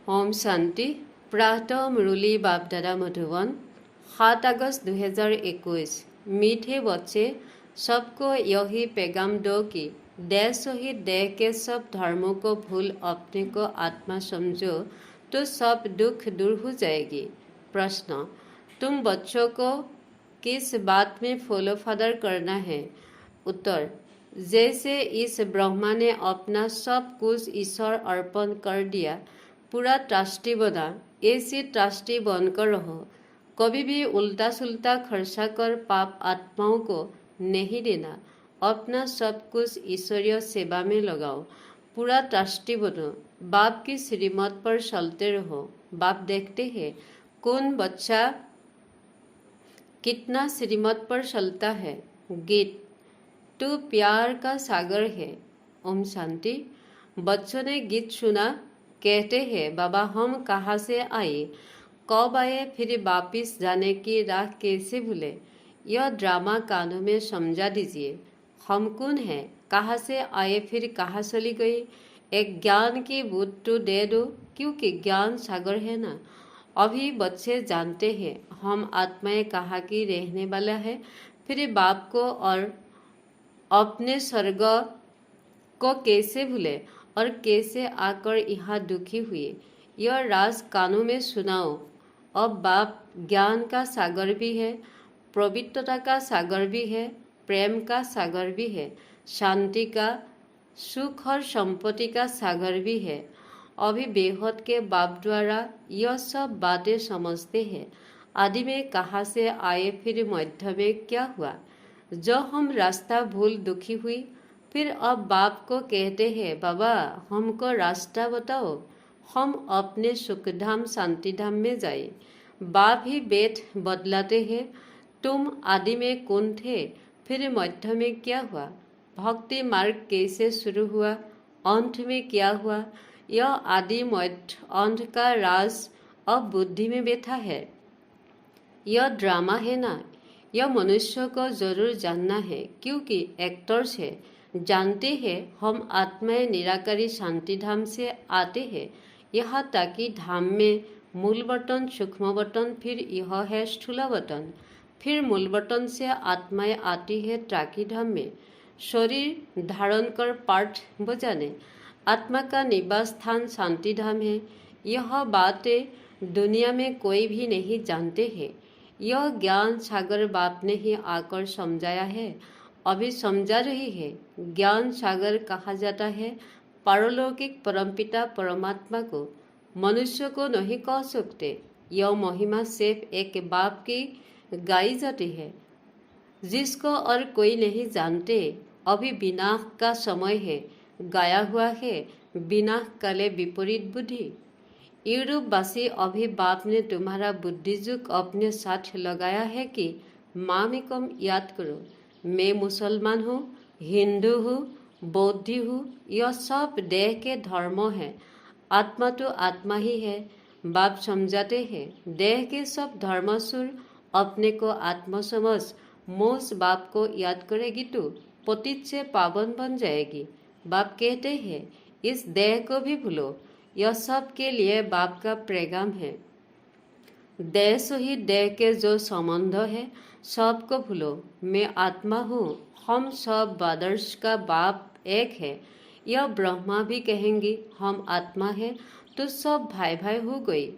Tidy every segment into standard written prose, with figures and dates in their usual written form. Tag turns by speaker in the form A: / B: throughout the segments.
A: ओम शांति। प्रातः मुरली बाप दादा मधुबन 7 अगस्त 2021। मीठे बच्चे, सबको यही पैगाम दो कि देह सहित देह के सब धर्मों को भूल अपने को आत्मा समझो तो सब दुख दूर हो जाएगी। प्रश्न, तुम बच्चों को किस बात में फॉलो फादर करना है? उत्तर, जैसे इस ब्रह्मा ने अपना सब कुछ ईश्वर अर्पण कर दिया, पूरा ट्रस्टी बना, ऐसे ट्रस्टी बनकर रहो। कभी भी उल्टा सुल्टा खर्चा कर पाप आत्माओं को नहीं देना। अपना सब कुछ ईश्वरीय सेवा में लगाओ। पूरा ट्रस्टी बनो। बाप की श्रीमत पर चलते रहो। बाप देखते हैं कौन बच्चा कितना श्रीमत पर चलता है। गीत, तू प्यार का सागर है। ओम शांति। बच्चों ने गीत सुना, कहते हैं बाबा हम कहाँ से आए, कब आए, फिर वापिस जाने की राह कैसे भूले। यह ड्रामा कानों में समझा दीजिए। हम कौन हैं, कहाँ से आए, फिर कहाँ चली गई। एक ज्ञान की बूंद तो दे दो, क्योंकि ज्ञान सागर है ना। अभी बच्चे जानते हैं हम आत्माएं कहाँ की रहने वाला है, फिर बाप को और अपने स्वर्ग को कैसे भूले और कैसे आकर यहाँ दुखी हुए। यह राज कानों में सुनाओ। अब बाप ज्ञान का सागर भी है, पवित्रता का सागर भी है, प्रेम का सागर भी है, शांति का, सुख और संपत्ति का सागर भी है। अभी बेहद के बाप द्वारा यह सब बातें समझते हैं। आदि में कहाँ से आए, फिर मध्य में क्या हुआ। जो हम रास्ता भूल दुखी हुई, फिर अब बाप को कहते हैं बाबा हमको रास्ता बताओ, हम अपने सुखधाम शांतिधाम में जाए। बाप ही वेद बदलाते हैं। तुम आदि में कौन थे, फिर मध्य में क्या हुआ, भक्ति मार्ग कैसे शुरू हुआ, अंत में क्या हुआ। यह आदि मध्य अंत का राज अब बुद्धि में बैठा है। यह ड्रामा है ना, यह मनुष्य को जरूर जानना है, क्योंकि एक्टर्स है। जानते हैं हम आत्माएं निराकारी शांति धाम से आते हैं यहाँ, ताकि धाम में मूल बटन, सूक्ष्म बटन, फिर यह है स्थूल बटन, फिर मूल बटन से आत्माएं आती है टाकी धाम में शरीर धारण कर पाठ बजाने। आत्मा का निवास स्थान शांति धाम है। यह बातें दुनिया में कोई भी नहीं जानते हैं। यह ज्ञान सागर बाप ने ही आकर समझाया है, अभी समझा रही है। ज्ञान सागर कहा जाता है पारलौकिक परमपिता परमात्मा को। मनुष्य को नहीं कह सकते। यह महिमा सिर्फ एक बाप की गाई जाती है, जिसको और कोई नहीं जानते। अभी विनाश का समय है, गाया हुआ है विनाश काले विपरीत बुद्धि। यूरोपवासी, अभी बाप ने तुम्हारा बुद्धिजुग अपने साथ लगाया है कि मामिकम याद करो। मैं मुसलमान हूँ, हिंदू हूँ, बौद्धी हूँ, यह सब देह के धर्म हैं। आत्मा तो आत्मा ही है। बाप समझाते हैं देह के सब धर्मसुर अपने को आत्मा समझ मोस बाप को याद करेगी तो पतित से पावन बन जाएगी। बाप कहते हैं इस देह को भी भूलो। यह सब के लिए बाप का पैगाम है। देह सहित देह के जो संबंध है सबको भूलो। मैं आत्मा हूँ, हम सब आदर्श का बाप एक है। यह ब्रह्मा भी कहेंगे हम आत्मा है, तो सब भाई भाई हो गई।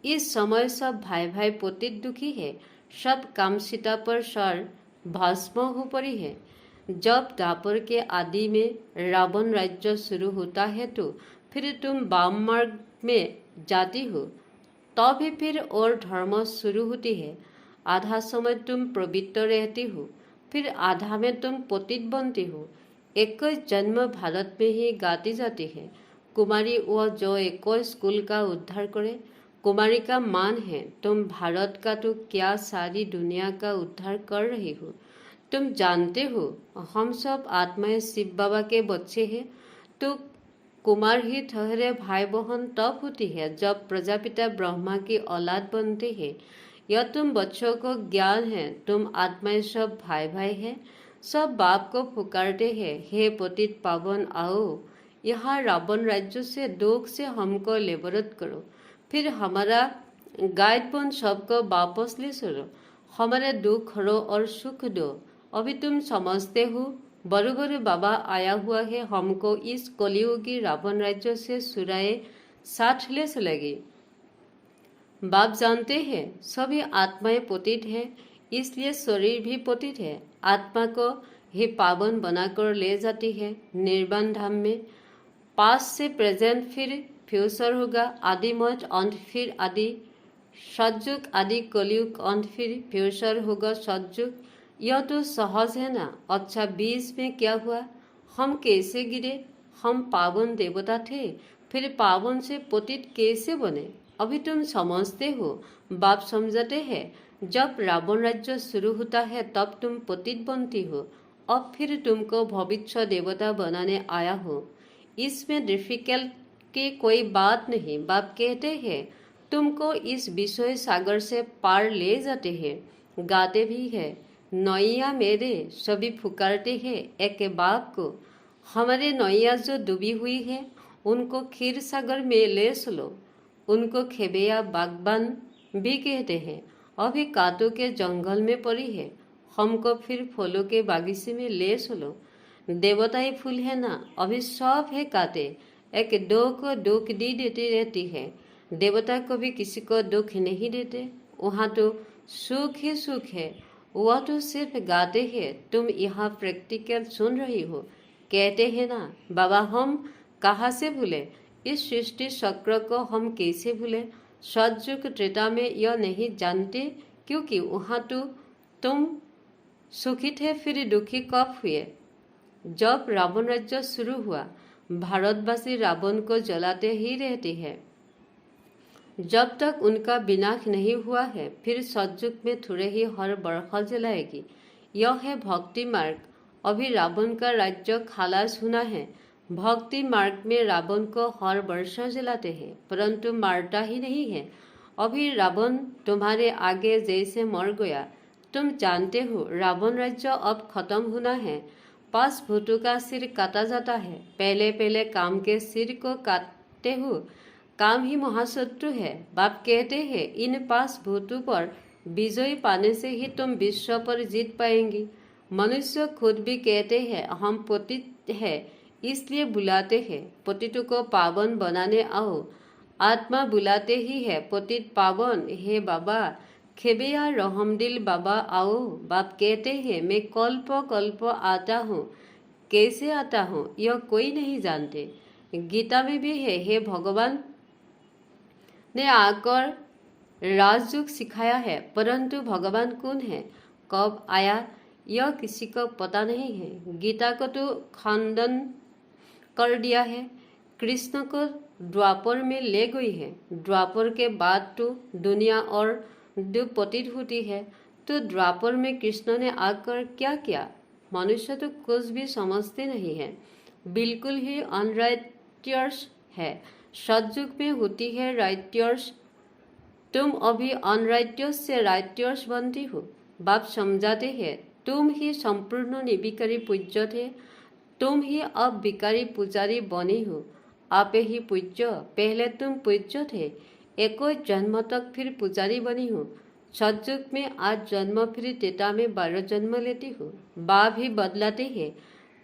A: इस समय सब भाई भाई पतित दुखी है। सब कामसीता पर सर भस्म हो पड़ी है। जब द्वापर के आदि में रावण राज्य शुरू होता है, तो फिर तुम वाम मार्ग में जाती हो, तभी फिर और धर्म शुरू होती है। आधा समय तुम पवित्र रहती हो, फिर आधा में तुम पतित बनती हो। एक जन्म भारत में ही गाती जाती है। कुमारी वह जो एक स्कूल का उद्धार करे, कुमारी का मान है। तुम भारत का तो क्या सारी दुनिया का उद्धार कर रही हो। तुम जानते हो हम सब आत्माएं शिव बाबा के बच्चे हैं। तो कुमार ही ठहरे भाई बहन तब होती है जब प्रजापिता ब्रह्मा की औलाद बनते हैं। यह तुम बच्चों को ज्ञान है। तुम आत्माएं सब भाई भाई हैं। सब बाप को पुकारते हैं, हे पतित पावन आओ। यहाँ रावण राज्य से दुख से हमको लिबरेट करो, फिर हमारा गाइडपन सबको वापस ले चलो, हमारे दुख हरो और सुख दो। अभी तुम समझते हो बड़े बड़े बाबा आया हुआ है हमको इस कलियुगी रावण राज्य से सुराए साथ ले चलेगी। बाप जानते हैं सभी आत्माएं पतित है, इसलिए शरीर भी पतित है। आत्मा को ही पावन बनाकर ले जाती है निर्वाण धाम में। पास्ट से प्रेजेंट फिर फ्यूचर होगा, आदि मौत अंत फिर आदि सतयुग, आदि कलयुग अंत फिर फ्यूचर होगा सतयुग। यह तो सहज है ना। अच्छा, बीच में क्या हुआ? हम कैसे गिरे? हम पावन देवता थे, फिर पावन से पतित कैसे बने? अभी तुम समझते हो, बाप समझाते हैं। जब रावण राज्य शुरू होता है तब तुम पतित बनती हो, अब फिर तुमको भविष्य देवता बनाने आया हो। इसमें डिफिकल्ट की कोई बात नहीं। बाप कहते हैं तुमको इस विषय सागर से पार ले जाते हैं। गाते भी है, नैया मेरे सभी पुकारते हैं एक बाप को। हमारे नैया जो डूबी हुई है उनको खीर सागर में ले चलो। उनको खेबेया बागबान भी कहते हैं। अभी कांटों के जंगल में पड़ी है, हमको फिर फूलों के बागीचे में ले चलो। देवताई फूल है ना, अभी सब है कांटे। एक दो को दुख दी देती रहती है, देवता को भी किसी को दुख नहीं देते। वहाँ तो सुख ही सुख है, वह तो सिर्फ गाते हैं। तुम यहाँ प्रैक्टिकल सुन रही हो। कहते हैं ना बाबा हम कहाँ से भूले, इस सृष्टि चक्र को हम कैसे भूले। सतयुग त्रेता में यह नहीं जानते, क्योंकि वहाँ तो तुम सुखी थे फिर दुखी कब हुए। जब रावण राज्य शुरू हुआ, भारतवासी रावण को जलाते ही रहते हैं जब तक उनका विनाश नहीं हुआ है। फिर सतयुग में थोड़े ही हर बरखा जलाएगी। यह है भक्ति मार्ग। अभी रावण का राज्य खालास होना है। भक्ति मार्ग में रावण को हर वर्षा जलाते हैं, परंतु मारता ही नहीं है। अभी रावण तुम्हारे आगे जैसे मर गया। तुम जानते हो रावण राज्य अब खत्म होना है। 5 भूतों का सिर काटा जाता है। पहले पहले काम के सिर को काटते हो। काम ही महाशत्रु है। बाप कहते हैं इन 5 भूतों पर विजय पाने से ही तुम विश्व पर जीत पाएंगी। मनुष्य खुद भी कहते हैं हम पतित है, इसलिए बुलाते हैं पतितों को पावन बनाने आओ। आत्मा बुलाते ही है पतित पावन, हे बाबा खेबेया रहमदिल बाबा आओ। बाप कहते हैं मैं कल्प कल्प आता हूँ। कैसे आता हूँ यह कोई नहीं जानते। गीता में भी है, हे भगवान ने आकर राजयोग सिखाया है, परंतु भगवान कौन है, कब आया, यह किसी को पता नहीं है। गीता को तो खंडन कर दिया है। कृष्ण को द्वापर में ले गई है। द्वापर के बाद तो दुनिया और पतित होती है, तो द्वापर में कृष्ण ने आकर क्या किया? मनुष्य तो कुछ भी समझते नहीं है, बिल्कुल ही अनराइटियस है। सतयुग में होती है राइटियस। तुम अभी अनराइटियस से राइटियस बनती हो। बाप समझाते हैं तुम ही संपूर्ण निर्विकारी पूज्य थे, तुम ही अब विकारी पुजारी बनी हो। आप ही पूज्य, पहले तुम पूज्य थे, एक जन्म तक फिर पुजारी बनी हो। सतयुग में आज जन्म फिर त्रेता में 12 जन्म लेती हो। बाप ही बदलाते हैं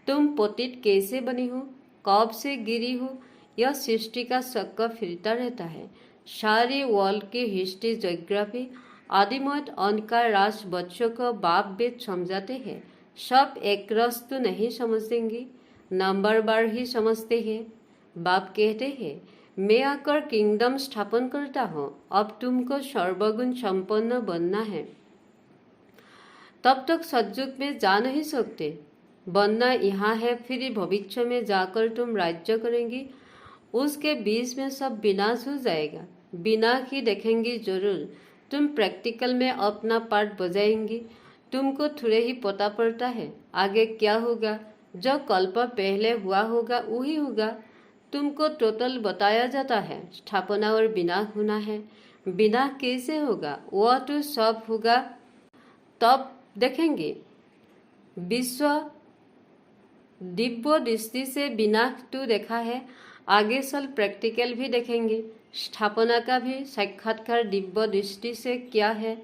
A: तुम पतित कैसे बनी हो, कब से गिरी हो। यह सृष्टि का चक्कर फिरता रहता है। सारे वर्ल्ड की हिस्ट्री, ज्योग्राफी, आदिमत अंत का राज बच्चों को बाप वेद समझाते हैं। सब एक रस तो नहीं समझेंगे, नंबर बार ही समझते हैं। बाप कहते हैं मैं आकर किंगडम स्थापन करता हूँ। अब तुमको सर्वगुण संपन्न बनना है, तब तक सतयुग में जा नहीं सकते। बनना यहाँ है, फिर भविष्य में जाकर तुम राज्य करेंगी। उसके बीच में सब विनाश हो जाएगा। विनाश ही देखेंगी जरूर। तुम प्रैक्टिकल में अपना पार्ट बजाएंगी। तुमको थोड़े ही पता पड़ता है आगे क्या होगा। जो कल्प पहले हुआ होगा वही होगा। तुमको टोटल बताया जाता है स्थापना और विनाश होना है। विनाश कैसे होगा वह तो सब होगा, तब देखेंगे। विश्व दिव्य दृष्टि से विनाश तो देखा है, आगे चल प्रैक्टिकल भी देखेंगे। स्थापना का भी साक्षात्कार दिव्य दृष्टि से क्या है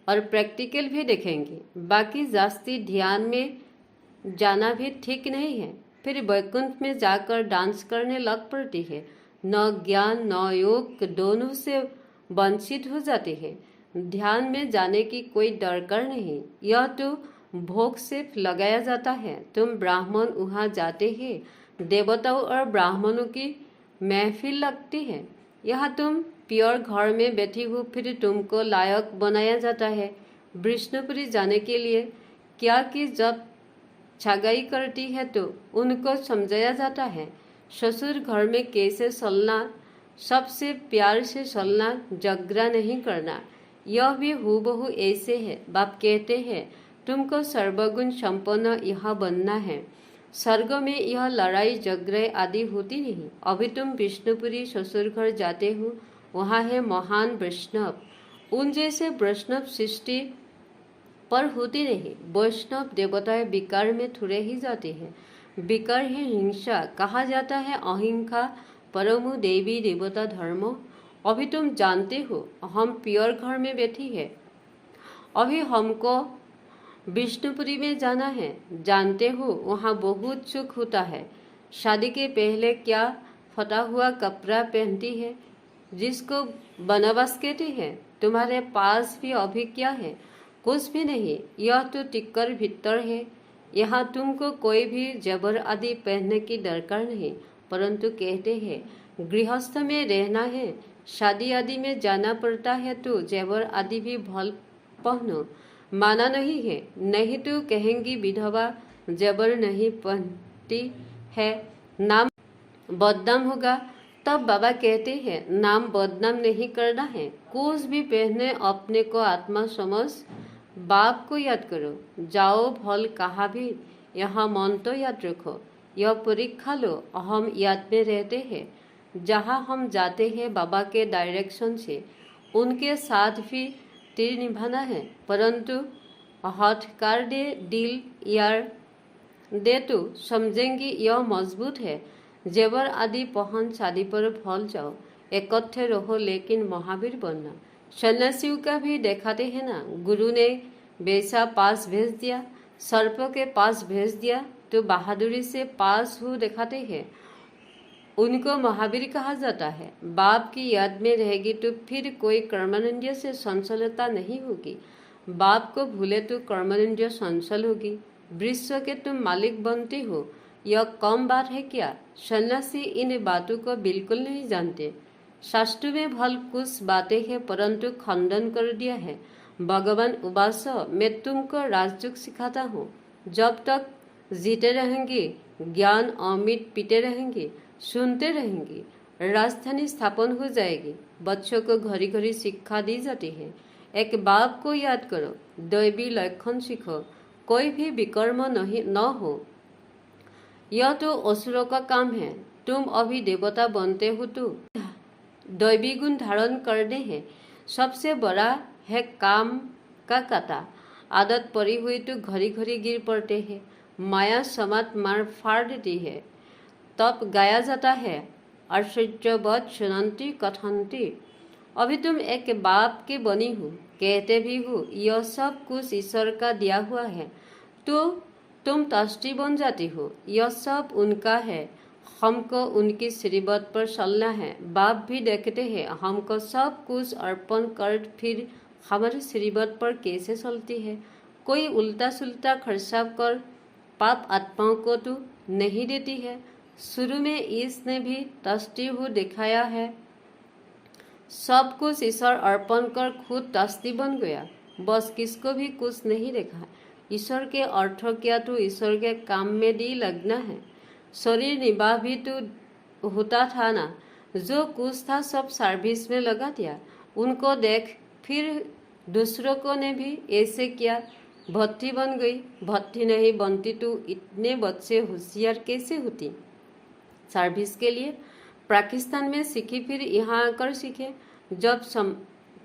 A: और प्रैक्टिकल भी देखेंगे। बाकी जास्ती ध्यान में जाना भी ठीक नहीं है, फिर वैकुंठ में जाकर डांस करने लग पड़ती है। न ज्ञान न योग दोनों से वंचित हो जाते हैं। ध्यान में जाने की कोई दरकार नहीं, यह तो भोग से लगाया जाता है। तुम ब्राह्मण वहाँ जाते हैं, देवताओं और ब्राह्मणों की महफिल लगती है। यहाँ तुम प्योर घर में बैठी हो, फिर तुमको लायक बनाया जाता है विष्णुपुरी जाने के लिए। क्या कि जब छगाई करती है तो उनको समझाया जाता है ससुर घर में कैसे चलना, सबसे प्यार से चलना, झगड़ा नहीं करना। यह भी हूबहू ऐसे है। बाप कहते हैं तुमको सर्वगुण संपन्न यह बनना है। स्वर्ग में यह लड़ाई झगड़े आदि होती नहीं। अभी तुम विष्णुपुरी ससुर घर जाते हो, वहाँ है महान वैष्णव। उन जैसे वैष्णव सृष्टि पर होती नहीं। वैष्णव देवताएं विकार में थोड़े ही जाते हैं। विकार है हिंसा, कहा जाता है अहिंसा परमो देवी देवता धर्मो। अभी तुम जानते हो हम प्योर घर में बैठी है, अभी हमको विष्णुपुरी में जाना है। जानते हो वहाँ बहुत सुख होता है। शादी के पहले क्या फटा हुआ कपड़ा पहनती है, जिसको बनारस कहते हैं। तुम्हारे पास भी अभी क्या है, कुछ भी नहीं। यह तो टिक्कर भीतर है। यहाँ तुमको कोई भी जबर आदि पहनने की दरकार नहीं, परंतु कहते हैं गृहस्थ में रहना है, शादी आदि में जाना पड़ता है तो जेवर आदि भी भल पहनो। माना नहीं है, नहीं तो कहेंगी विधवा जेवर नहीं पहनती है, नाम बदनाम होगा। तब बाबा कहते हैं नाम बदनाम नहीं करना है, कुछ भी पहने अपने को आत्मा समझ बाप को याद करो। जाओ भल कहा भी, यहाँ मन तो याद रखो। यह परीक्षा लो, हम याद में रहते हैं। जहाँ हम जाते हैं बाबा के डायरेक्शन से, उनके साथ भी तीर निभाना है, परंतु हथकार दे दिल यार दे तो समझेंगी यह मजबूत है। जेवर आदि पहन शादी पर फल जाओ, एकट्ठे रहो लेकिन महावीर बनना। सन्यासियों का भी दिखाते हैं ना, गुरु ने वैसा पास भेज दिया, सर्प के पास भेज दिया तो बहादुरी से पास हो दिखाते हैं, उनको महावीर कहा जाता है। बाप की याद में रहेगी तो फिर कोई कर्मानंद से संचलता नहीं होगी। बाप को भूले तो कर्मानंद संचल होगी। विश्व के तुम मालिक बनते हो, यह कम बात है क्या? सन्यासी इन बातों को बिल्कुल नहीं जानते। शास्त्र में भल कुछ बातें हैं, परंतु खंडन कर दिया है। भगवान उपासो, मैं तुमको राजयोग सिखाता हूँ। जब तक जीते रहेंगे, ज्ञान अमृत पीते रहेंगे, सुनते रहेंगे, राजधानी स्थापन हो जाएगी। बच्चों को घड़ी घड़ी शिक्षा दी जाती है। एक बाप को याद करो, दैवी लक्षण सीखो, कोई भी विकर्म नहीं न हो। यह तो असुरों का काम है। तुम अभी देवता बनते हो तो दैवी गुण धारण करने हैं। सबसे बड़ा है काम का काटा। आदत पड़ी हुई तो घड़ी घड़ी गिर पड़ते हैं। माया समात मार फाड़ देती है। तब गाया जाता है आश्चर्यवत सुनंती कथंती। अभी तुम एक बाप के बनी हो, कहते भी हो यह सब कुछ ईश्वर का दिया हुआ है, तो तुम ट्रस्टी बन जाती हो। यह सब उनका है, हमको उनकी श्रीबत पर चलना है। बाप भी देखते हैं हमको सब कुछ अर्पण कर फिर हमारी श्रीबत पर कैसे चलती है। कोई उल्टा सुल्टा खर्चा कर पाप आत्माओं को तो नहीं देती है। शुरू में इसने भी ट्रस्टी हो दिखाया है, सब कुछ ईश्वर अर्पण कर खुद ट्रस्टी बन गया। बस किसको भी कुछ नहीं देखा। ईश्वर के अर्थ क्या, तो ईश्वर के काम में दी लगना है। शरीर निवाह भी तो होता था ना, जो कुछ था सब सर्विस में लगा दिया। उनको देख फिर दूसरों को ने भी ऐसे किया, भट्टी बन गई। भट्टी नहीं बनती तो इतने बच्चे होशियार कैसे होती सर्विस के लिए। पाकिस्तान में सीखी, फिर यहाँ आकर सीखे। जब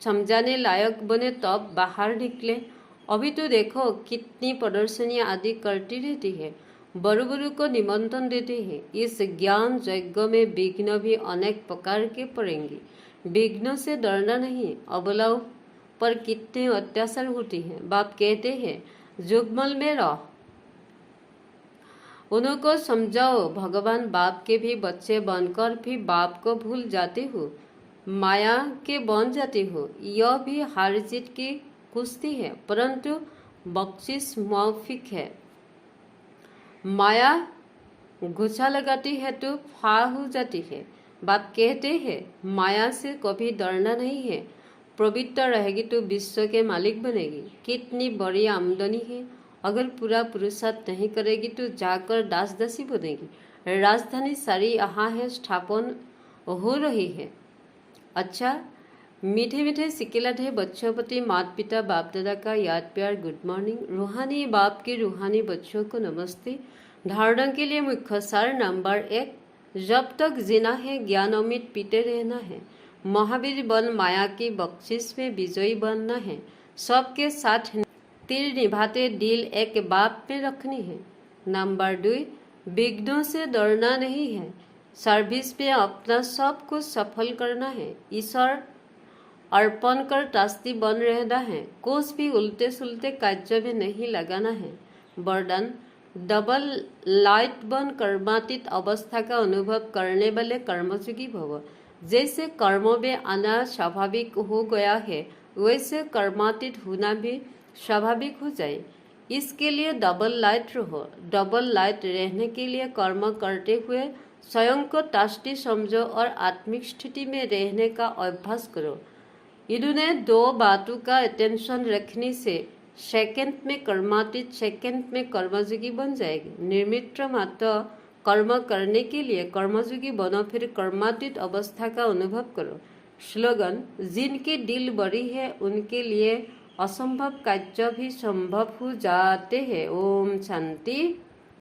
A: समझाने लायक बने तब बाहर निकले। अभी तो देखो कितनी प्रदर्शनी आदि करती रहती है। बड़ों बड़ों को निमंत्रण देते हैं। इस ज्ञान यज्ञ में विघ्न भी अनेक प्रकार के पड़ेंगे। विघ्नों से डरना नहीं। अबलाओं पर कितने अत्याचार होते हैं। बाप कहते हैं जुगमल में रहो, उनको समझाओ। भगवान बाप के भी बच्चे बनकर भी बाप को भूल जाते हो, माया के बन जाते हो। यह भी हार जीत की कुश्ती है, परंतु बख्शिश मौफिक है। माया घुसा लगाती है तो फा हो जाती है। बाप कहते हैं माया से कभी डरना नहीं है। पवित्र रहेगी तो विश्व के मालिक बनेगी। कितनी बड़ी आमदनी है, अगर पूरा पुरुषार्थ नहीं करेगी तो जाकर दास दासी बनेगी। राजधानी सारी यहाँ है स्थापन हो रही है। अच्छा, मीठे मीठे सिकिलाठे बच्चों प्रति माता पिता बाप दादा का याद प्यार गुड मॉर्निंग। रूहानी बाप के रूहानी बच्चों को नमस्ते। धारणा के लिए मुख्य सार नंबर 1, जब तक जीना है ज्ञान अमृत पीते रहना है। महावीर बन माया की बख्शिश में विजयी बनना है। सबके साथ तीर निभाते दिल एक बाप में रखनी है। नंबर 2, विघ्नों से डरना नहीं है। सर्विस में अपना सब कुछ सफल करना है। ईश्वर अर्पण कर तास्ती बन रहना है। कुछ भी उल्टे सुलटे कार्य में नहीं लगाना है। वरदान, डबल लाइट बन कर्मातीत अवस्था का अनुभव करने वाले कर्मयोगी भव। जैसे कर्मों में आना स्वाभाविक हो गया है, वैसे कर्मातीत होना भी स्वाभाविक हो जाए। इसके लिए डबल लाइट रहो। डबल लाइट रहने के लिए कर्म करते हुए स्वयं को ताष्टी समझो और आत्मिक स्थिति में रहने का अभ्यास करो। इन्होंने 2 बातों का अटेंशन रखने से सेकंड में कर्मातीत, सेकंड में कर्मयोगी बन जाएगी। निर्मित्र मात्र कर्म करने के लिए कर्मयोगी बनो, फिर कर्मातीत अवस्था का अनुभव करो। स्लोगन, जिनके दिल बड़ी है उनके लिए असंभव कार्य भी संभव हो जाते हैं। ओम शांति।